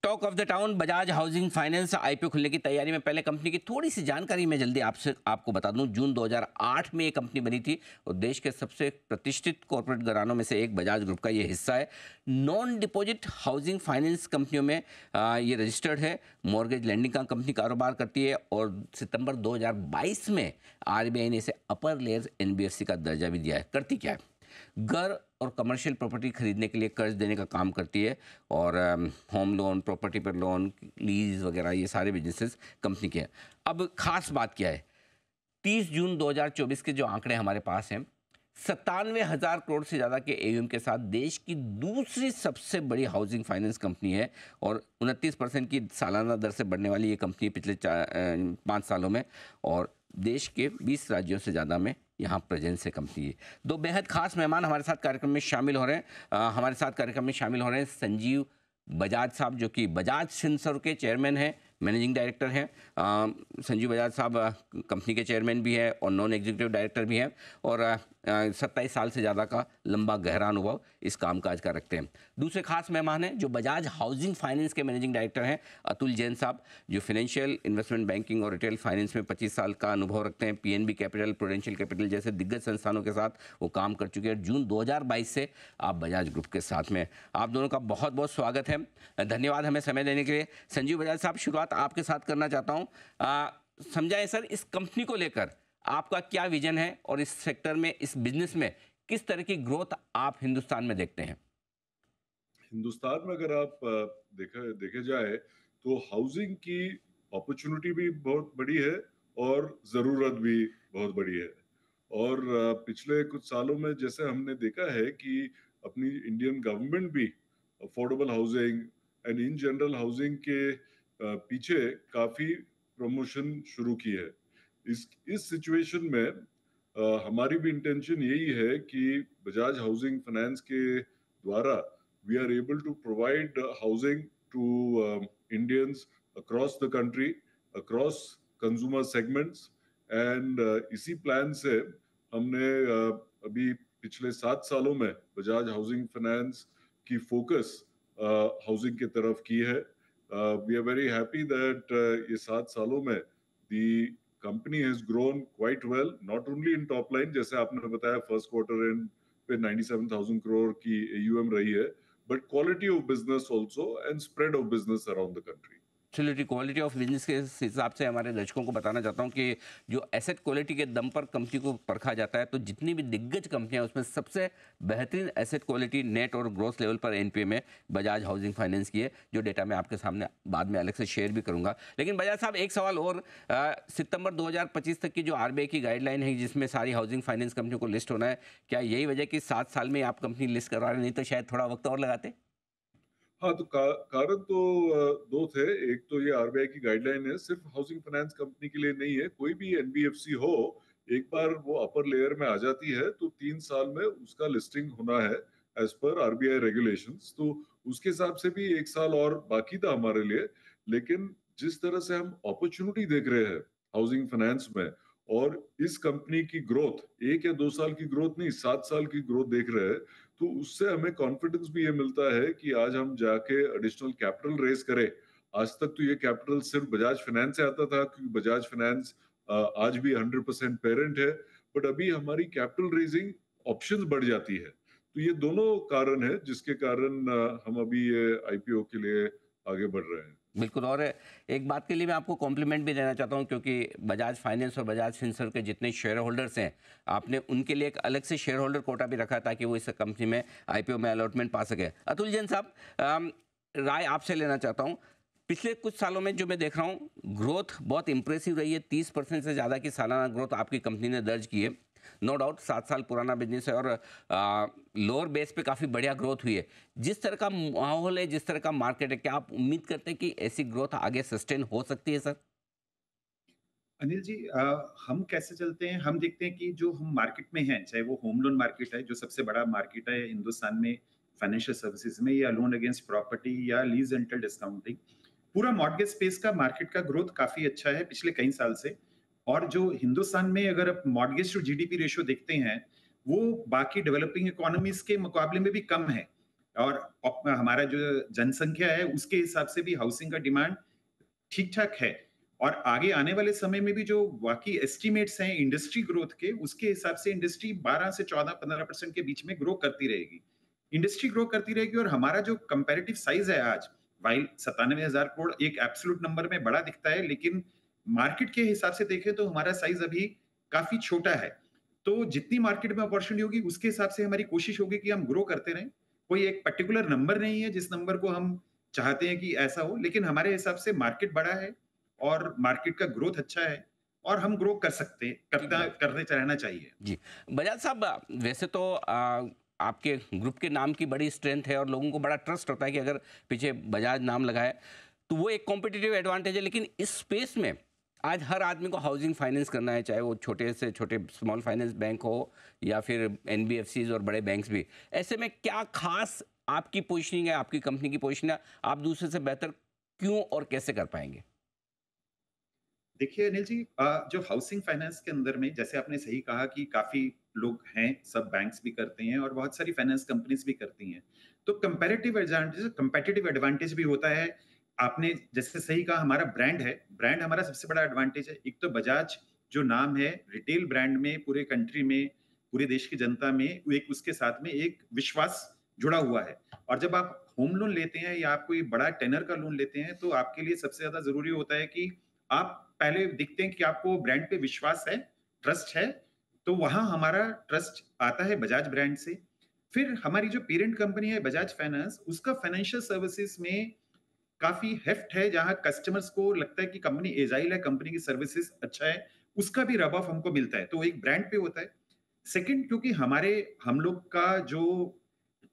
Talk of the town Bajaj housing finance IPO खुलने की तैयारी में। पहले कंपनी की थोड़ी सी जानकारी मैं जल्दी आपको बता दूं। जून 2008 में ये कंपनी बनी थी और देश के सबसे प्रतिष्ठित कॉर्पोरेट घरानों में से एक बजाज ग्रुप का ये हिस्सा है। नॉन डिपॉजिट हाउसिंग फाइनेंस कंपनियों में ये रजिस्टर्ड है। मॉर्गेज लैंडिंग का कंपनी कारोबार करती है और सितंबर 2022 में आरबीआई ने इसे अपर लेयर्स एनबीएफसी का दर्जा भी दिया है। करती क्या है? घर और कमर्शियल प्रॉपर्टी खरीदने के लिए कर्ज देने का काम करती है और होम लोन, प्रॉपर्टी पर लोन, लीज वगैरह ये सारे बिजनेसेस कंपनी के हैं। अब खास बात क्या है, 30 जून 2024 के जो आंकड़े हमारे पास हैं, 97,000 करोड़ से ज़्यादा के एयूएम के साथ देश की दूसरी सबसे बड़ी हाउसिंग फाइनेंस कंपनी है और 29% की सालाना दर से बढ़ने वाली ये कंपनी पिछले 5 सालों में, और देश के 20 राज्यों से ज़्यादा में यहाँ प्रेजेंस है कंपनी है। दो बेहद खास मेहमान हमारे साथ कार्यक्रम में शामिल हो रहे हैं। हमारे साथ कार्यक्रम में शामिल हो रहे हैं संजीव बजाज साहब, जो कि बजाज फिनसर्व के चेयरमैन हैं, मैनेजिंग डायरेक्टर हैं। संजीव बजाज साहब कंपनी के चेयरमैन भी हैं और नॉन एग्जीक्यूटिव डायरेक्टर भी हैं और 27 साल से ज़्यादा का लंबा गहरा अनुभव इस कामकाज का रखते हैं। दूसरे खास मेहमान हैं जो बजाज हाउसिंग फाइनेंस के मैनेजिंग डायरेक्टर हैं, अतुल जैन साहब, जो फाइनेंशियल इन्वेस्टमेंट बैंकिंग और रिटेल फाइनेंस में 25 साल का अनुभव रखते हैं। पीएनबी कैपिटल, प्रूडेंशियल कैपिटल जैसे दिग्गज संस्थानों के साथ वो काम कर चुके हैं। जून 2022 से आप बजाज ग्रुप के साथ में। आप दोनों का बहुत बहुत स्वागत है, धन्यवाद हमें समय देने के लिए। संजीव बजाज साहब, शुरुआत आपके साथ करना चाहता हूँ। समझाएं सर, इस कंपनी को लेकर आपका क्या विजन है और इस सेक्टर में, इस बिजनेस में किस तरह की ग्रोथ आप हिंदुस्तान में देखते हैं? हिंदुस्तान में अगर आप देखे जाए तो हाउसिंग की अपॉर्चुनिटी भी बहुत बड़ी है और ज़रूरत भी बहुत बड़ी है। और पिछले कुछ सालों में जैसे हमने देखा है कि अपनी इंडियन गवर्नमेंट भी affordable housing and in general housing के पीछे काफ़ी प्रमोशन शुरू की है। इस सिचुएशन में हमारी भी इंटेंशन यही है कि बजाज हाउसिंग फाइनेंस के द्वारा we are able to provide housing to Indians across the country, across consumer segments, and इसी प्लान से हमने अभी पिछले 7 सालों में बजाज हाउसिंग फाइनेंस की फोकस हाउसिंग की तरफ की है। We are very happy that ये 7 सालों में the company has grown quite well, not only in top line, जैसे आपने बताया फर्स्ट क्वार्टर एंड पे 97,000 करोड़ की AUM रही है, but quality of business also and spread of business around the country. Absolutely, quality of business के हिसाब से हमारे दर्शकों को बताना चाहता हूं कि जो एसेट क्वालिटी के दम पर कंपनी को परखा जाता है, तो जितनी भी दिग्गज कंपनियां उसमें सबसे बेहतरीन एसेट क्वालिटी नेट और ग्रोथ लेवल पर एनपीए में बजाज हाउसिंग फाइनेंस की है, जो डेटा मैं आपके सामने बाद में अलग से शेयर भी करूंगा। लेकिन बजाज साहब, एक सवाल और, सितंबर 2025 तक की जो आरबीआई की गाइडलाइन है जिसमें सारी हाउसिंग फाइनेंस कंपनियों को लिस्ट होना है, क्या यही वजह कि 7 साल में आप कंपनी लिस्ट करवा रहे, नहीं तो शायद थोड़ा वक्त और लगाते? हाँ, तो कारण तो दो थे। एक तो ये आरबीआई की गाइडलाइन है, सिर्फ हाउसिंग फाइनेंस कंपनी के लिए नहीं है। कोई भी एनबीएफसी हो, एक बार वो अपर लेयर में आ जाती है तो 3 साल में उसका लिस्टिंग होना है एज पर आरबीआई रेगुलेशंस। तो उसके हिसाब से भी 1 साल और बाकी था हमारे लिए। लेकिन जिस तरह से हम अपॉर्चुनिटी देख रहे हैं हाउसिंग फाइनेंस में, और इस कंपनी की ग्रोथ 1 या 2 साल की ग्रोथ नहीं, 7 साल की ग्रोथ देख रहे हैं, तो उससे हमें कॉन्फिडेंस भी ये मिलता है कि आज हम जाके एडिशनल कैपिटल रेज करें। आज तक तो ये कैपिटल सिर्फ बजाज फाइनेंस से आता था, क्योंकि बजाज फाइनेंस आज भी 100% पेरेंट है, बट अभी हमारी कैपिटल रेजिंग ऑप्शंस बढ़ जाती है। तो ये दोनों कारण है जिसके कारण हम अभी ये आईपीओ के लिए आगे बढ़ रहे हैं। बिल्कुल, और एक बात के लिए मैं आपको कॉम्प्लीमेंट भी देना चाहता हूं, क्योंकि बजाज फाइनेंस और बजाज फिनसर्व के जितने शेयर होल्डर्स हैं, आपने उनके लिए एक अलग से शेयर होल्डर कोटा भी रखा ताकि वो इस कंपनी में आईपीओ में अलॉटमेंट पा सके। अतुल जैन साहब, राय आपसे लेना चाहता हूं। पिछले कुछ सालों में जो मैं देख रहा हूं, ग्रोथ बहुत इंप्रेसिव रही है। 30% से ज़्यादा की सालाना ग्रोथ आपकी कंपनी ने दर्ज की है। नो डाउट 7 साल पुराना बिजनेस है और लोअर बेस पे काफ़ी बढ़िया ग्रोथ हुई है। जिस तरह का माहौल है, जिस तरह का मार्केट है, क्या आप उम्मीद करते हैं कि ऐसी ग्रोथ आगे सस्टेन हो सकती है सर? अनिल जी, हम कैसे चलते हैं, हम देखते हैं कि जो हम मार्केट में हैं, चाहे वो होम लोन मार्केट है जो सबसे बड़ा मार्केट है हिंदुस्तान में फाइनेंशियल सर्विसेज में, या लोन अगेंस्ट प्रॉपर्टी या लीज रेंटल डिस्काउंटिंग, पूरा मॉर्गेज स्पेस का मार्केट का ग्रोथ काफी अच्छा है पिछले कई साल से। और जो हिंदुस्तान में अगर आप मॉर्गेज टू जीडीपी रेशियो देखते हैं, वो बाकी डेवलपिंग इकोनॉमीज के मुकाबले में भी कम है। और हमारा जो जनसंख्या है उसके हिसाब से भी हाउसिंग का डिमांड ठीक-ठाक है। और आगे आने वाले समय में भी जो बाकी एस्टिमेट्स हैं इंडस्ट्री ग्रोथ के, उसके हिसाब से इंडस्ट्री 12 से 14-15% के बीच में ग्रो करती रहेगी। इंडस्ट्री ग्रो करती रहेगी और हमारा जो कंपैरेटिव साइज़ है आज, व्हाइल 97,000 करोड़ एक एब्सोल्यूट नंबर में बड़ा दिखता है, लेकिन मार्केट के हिसाब से देखें तो हमारा साइज़ अभी काफ़ी छोटा है। तो जितनी मार्केट में अपॉर्च्युनिटी होगी, उसके हिसाब से हमारी कोशिश होगी कि हम ग्रो करते रहें। कोई एक पर्टिकुलर नंबर नहीं है, जिस नंबर को हम चाहते हैं कि ऐसा हो, लेकिन हमारे हिसाब से मार्केट बड़ा है और मार्केट का ग्रोथ अच्छा है और हम ग्रो कर सकते हैं, ठीक बात। करते रहना चाहिए। जी। बजाज साहब, वैसे तो आपके ग्रुप के नाम की बड़ी स्ट्रेंथ है और लोगों को बड़ा ट्रस्ट होता है कि अगर पीछे बजाज नाम लगा है, तो वो एक कॉम्पिटिटिव एडवांटेज है। लेकिन इस स्पेस में आज हर आदमी को हाउसिंग फाइनेंस करना है, चाहे वो छोटे से छोटे स्मॉल फाइनेंस बैंक हो या फिर एनबीएफसीज और बड़े बैंक्स भी। ऐसे में क्या खास आपकी पोजीशनिंग है, आपकी कंपनी की पोजीशन है, आप दूसरे से बेहतर क्यों और कैसे कर पाएँगे? देखिए अनिल जी, जो हाउसिंग फाइनेंस के अंदर में जैसे आपने सही कहा कि काफ़ी लोग हैं, सब बैंक्स भी करते हैं और बहुत सारी फाइनेंस कंपनीज़ भी करती हैं। तो कंपैटिटिव एडवांटेज भी होता है। आपने जैसे सही कहा हमारा ब्रांड है, ब्रांड हमारा सबसे बड़ा एडवांटेज है। एक तो बजाज जो नाम है, रिटेल ब्रांड में पूरे कंट्री में, पूरे देश की जनता में एक उसके साथ में एक विश्वास जुड़ा हुआ है। और जब आप होम लोन लेते हैं या आप कोई बड़ा टेनर का लोन लेते हैं, तो आपके लिए सबसे ज़्यादा ज़रूरी होता है कि आप पहले दिखते हैं कि आपको ब्रांड पे विश्वास है, ट्रस्ट है, तो वहाँ हमारा ट्रस्ट आता है बजाज ब्रांड से। फिर हमारी जो पेरेंट कंपनी है बजाज फाइनेंस, उसका फाइनेंशियल सर्विसेज़ में काफ़ी हेफ्ट है, जहाँ कस्टमर्स को लगता है कि कंपनी एजाइल है, कंपनी की सर्विसेज़ अच्छा है, उसका भी रब ऑफ हमको मिलता है, तो एक ब्रांड पे होता है। सेकंड, क्योंकि हम लोग का जो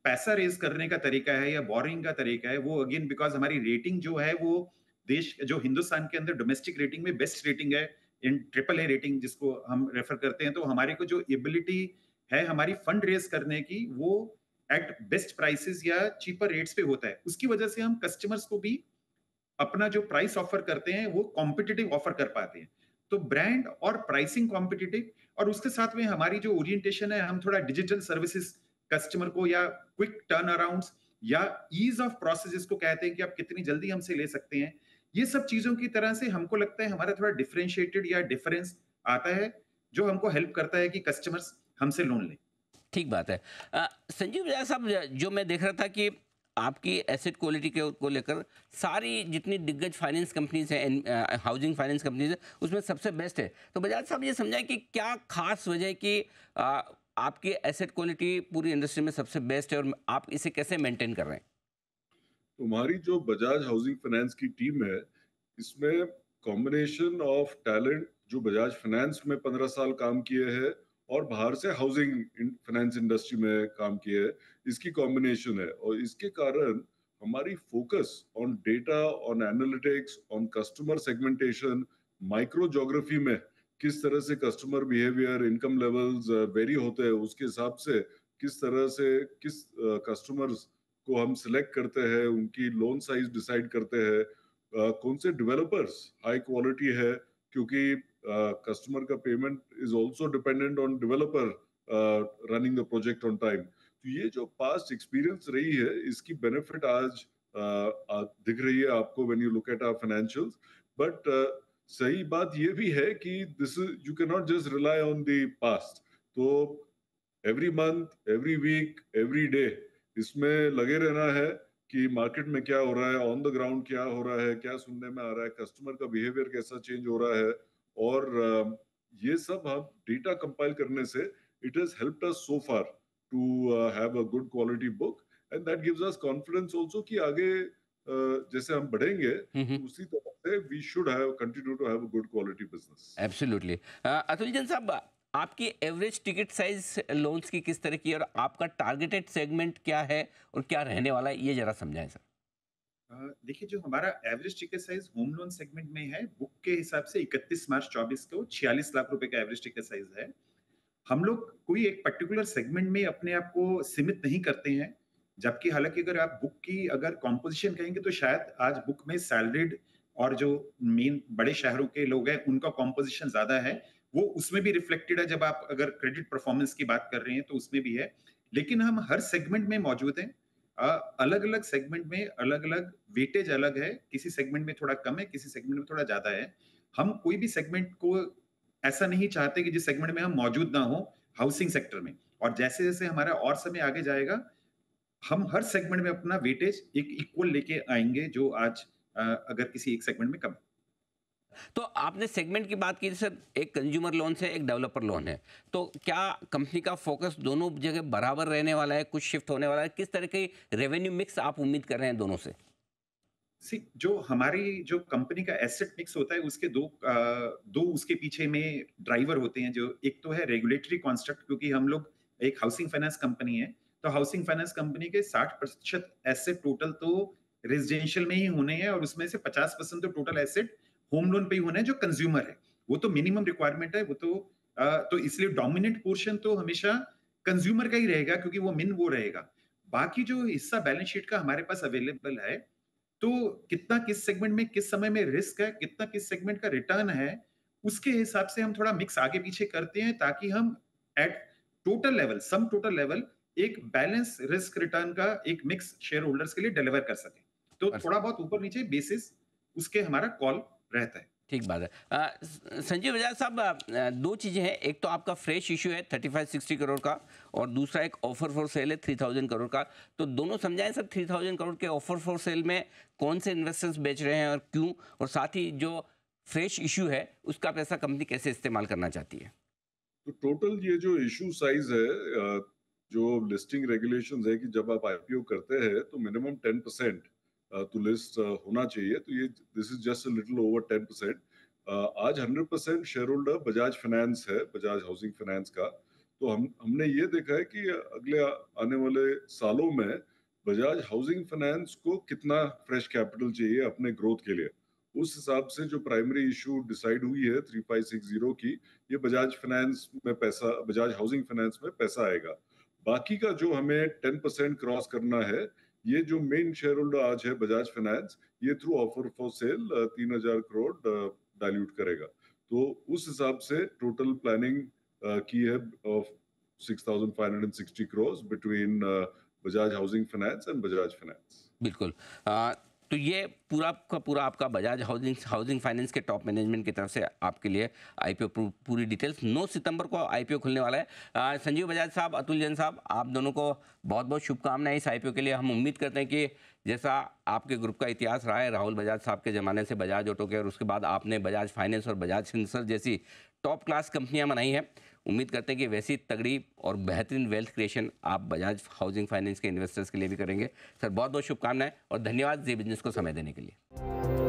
पैसा रेज़ करने का तरीका है या बोरोइंग का तरीका है, वो अगेन बिकॉज़ हमारी रेटिंग जो है वो देश जो हिंदुस्तान के अंदर डोमेस्टिक रेटिंग में बेस्ट रेटिंग है, इन ट्रिपल ए रेटिंग जिसको हम रेफर करते हैं, तो हमारे को जो एबिलिटी है हमारी फंड रेज़ करने की, वो एट बेस्ट प्राइसेज़ या चीपर रेट्स पे होता है। उसकी वजह से हम कस्टमर्स को भी अपना जो प्राइस ऑफर करते हैं वो कॉम्पिटिटिव ऑफर कर पाते हैं। तो ब्रांड और प्राइसिंग कॉम्पिटिटिव और उसके साथ में हमारी जो ओरिएंटेशन है, हम थोड़ा डिजिटल सर्विसेज कस्टमर को या क्विक टर्न अराउंड्स या ईज ऑफ प्रोसेस जिसको कहते हैं कि आप कितनी जल्दी हमसे ले सकते हैं। ये सब चीजों की तरह से हमको लगता है हमारा थोड़ा डिफरेंशिएटेड या डिफरेंस आता है, जो हमको हेल्प करता है कि कस्टमर्स हमसे लोन लें। ठीक बात है। संजीव बजाज साहब, जो मैं देख रहा था कि आपकी एसेट क्वालिटी को लेकर सारी जितनी दिग्गज फाइनेंस कंपनीज हैं, हाउसिंग फाइनेंस कंपनीज है, उसमें सबसे बेस्ट है। तो बजाज साहब ये समझाएं कि क्या खास वजह है कि आपकी एसेट क्वालिटी पूरी इंडस्ट्री में सबसे बेस्ट है और आप इसे कैसे मेंटेन कर रहे हैं? तुम्हारी जो बजाज हाउसिंग फाइनेंस की टीम है, इसमें कॉम्बिनेशन ऑफ टैलेंट जो बजाज फाइनेंस में 15 साल काम किए हैं और बाहर से हाउसिंग फाइनेंस इंडस्ट्री में काम किए हैं, इसकी कॉम्बिनेशन है। और इसके कारण हमारी focus on data, on analytics, on customer segmentation, micro geography में किस तरह से customer behaviour, income levels very होते हैं, उसके हिसाब से किस तरह से किस कस्टमर्स को हम सिलेक्ट करते हैं, उनकी लोन साइज डिसाइड करते हैं, कौन से डेवलपर्स हाई क्वालिटी है, क्योंकि कस्टमर का payment is also dependent on developer running the project on time. तो ये जो पास्ट एक्सपीरियंस रही है, इसकी बेनिफिट आज दिख रही है आपको when you look at our financials. But सही बात ये भी है कि this you can not just rely on the past. तो every month, every week, every day इसमें लगे रहना है कि मार्केट में क्या हो रहा है, ऑन द ग्राउंड क्या हो रहा है, क्या सुनने में आ रहा है, कस्टमर का बिहेवियर कैसा चेंज हो रहा है। और ये सब हम डेटा कंपाइल करने से it has helped us so far to have a good quality book, and that gives us confidence also कि आगे जैसे हम बढ़ेंगे तो उसी तरह से we should have continue to have a good quality business. Absolutely. Atul Jain साहब, आपकी एवरेज टिकट साइज लोन्स की किस तरह की है और आपका टारगेटेड सेगमेंट क्या है और क्या रहने वाला है, ये जरा समझाएं सर। देखिए जो हमारा average ticket size home loan segment में है, बुक के हिसाब से 31 मार्च 24 को 46 लाख रुपए का एवरेज टिकट साइज है। हम लोग कोई एक पर्टिकुलर सेगमेंट में अपने आप को सीमित नहीं करते हैं, जबकि हालांकि अगर आप बुक की अगर कॉम्पोजिशन कहेंगे तो शायद आज बुक में सैलरीड और जो मेन बड़े शहरों के लोग हैं उनका कॉम्पोजिशन ज्यादा है, वो उसमें भी रिफ्लेक्टेड है। जब आप अगर क्रेडिट परफॉर्मेंस की बात कर रहे हैं तो उसमें भी है, लेकिन हम हर सेगमेंट में मौजूद हैं। अलग अलग सेगमेंट में अलग अलग वेटेज अलग है, किसी सेगमेंट में थोड़ा कम है, किसी सेगमेंट में थोड़ा ज्यादा है। हम कोई भी सेगमेंट को ऐसा नहीं चाहते कि जिस सेगमेंट में हम मौजूद ना हो, हाउसिंग सेक्टर में। और जैसे जैसे हमारा और समय आगे जाएगा, हम हर सेगमेंट में अपना वेटेज एक इक्वल लेके आएंगे, जो आज अगर किसी एक सेगमेंट में कम। तो आपने सेगमेंट की बात की, सर एक कंज्यूमर लोन है, एक डेवलपर लोन है, तो क्या कंपनी का फोकस दोनों जगह बराबर रहने वाला है, कुछ शिफ्ट होने वाला है, किस तरह की रेवेन्यू मिक्स आप उम्मीद कर रहे हैं दोनों से? सी जो हमारी जो कंपनी का एसेट मिक्स होता है, उसके दो उसके पीछे में ड्राइवर होते हैं। जो एक तो है रेगुलेटरी कॉन्स्ट्रक्ट, क्योंकि हम लोग एक हाउसिंग फाइनेंस कंपनी है, तो हाउसिंग फाइनेंस कंपनी के 60% एसेट टोटल तो रेजिडेंशियल में ही होने हैं, और उसमें से 50% तो टोटल एसेट होम लोन पे ही होना है, जो कंज्यूमर है। वो तो मिनिमम रिक्वायरमेंट है, वो तो इसलिए डोमिनेंट पोर्शन तो हमेशा कंज्यूमर का ही रहेगा, क्योंकि वो वो रहेगा। बाकी जो हिस्सा बैलेंस शीट का हमारे पास अवेलेबल है, तो कितना किस सेगमेंट में किस समय में रिस्क है, कितना किस सेगमेंट का रिटर्न है, उसके हिसाब से हम थोड़ा मिक्स आगे पीछे करते हैं, ताकि हम at total level, sum total level, एक बैलेंस रिस्क रिटर्न का एक मिक्स शेयर होल्डर्स के लिए डिलीवर कर सके। तो थोड़ा बहुत ऊपर नीचे बेसिस उसके हमारा कॉल रहता है। ठीक बात है। संजीव बजाज साहब, दो चीज़ें हैं, एक तो आपका फ्रेश इशू है 3560 करोड़ का, और दूसरा एक ऑफर फॉर सेल है 3000 करोड़ का। तो दोनों समझाएं सर, 3000 करोड़ के ऑफर फॉर सेल में कौन से इन्वेस्टर्स बेच रहे हैं और क्यों, और साथ ही जो फ्रेश इशू है उसका पैसा कंपनी कैसे इस्तेमाल करना चाहती है? तो टोटल ये जो इशू साइज है, जो लिस्टिंग रेगुलेशंस है कि जब आप आईपीओ करते हैं तो मिनिमम 10% तो लिस्ट होना चाहिए, तो ये this is just a little over 10%। आज 100% शेयर होल्डर बजाज फाइनेंस है, बजाज हाउसिंग फाइनेंस का। तो हमने ये देखा है कि अगले आने वाले सालों में बजाज हाउसिंग फाइनेंस को कितना फ्रेश कैपिटल चाहिए अपने ग्रोथ के लिए, उस हिसाब से जो प्राइमरी इशू डिसाइड हुई है 3560 की, ये बजाज फाइनेंस में पैसा, बजाज हाउसिंग फाइनेंस में पैसा आएगा। बाकी का जो हमें 10% क्रॉस करना है, ये जो मेन शेयर होल्डर आज है बजाज फाइनेंस, ये through offer for sale 3000 crore dilute करेगा। तो उस हिसाब से टोटल प्लानिंग की है of 6560 crore between Bajaj housing finance and Bajaj finance. बिल्कुल। तो ये पूरा का पूरा आपका बजाज हाउसिंग हाउसिंग फाइनेंस के टॉप मैनेजमेंट की तरफ से आपके लिए आईपीओ पूरी डिटेल्स 9 सितंबर को आईपीओ खुलने वाला है। संजीव बजाज साहब, अतुल जैन साहब, आप दोनों को बहुत बहुत शुभकामनाएं इस आईपीओ के लिए। हम उम्मीद करते हैं कि जैसा आपके ग्रुप का इतिहास रहा है, राहुल बजाज साहब के ज़माने से बजाज ऑटो के, और उसके बाद आपने बजाज फाइनेंस और बजाज फिनसर्व जैसी टॉप क्लास कंपनियां बनाई हैं, उम्मीद करते हैं कि वैसी तगड़ी और बेहतरीन वेल्थ क्रिएशन आप बजाज हाउसिंग फाइनेंस के इन्वेस्टर्स के लिए भी करेंगे। सर बहुत बहुत शुभकामनाएं और धन्यवाद जी बिजनेस को समय देने के लिए।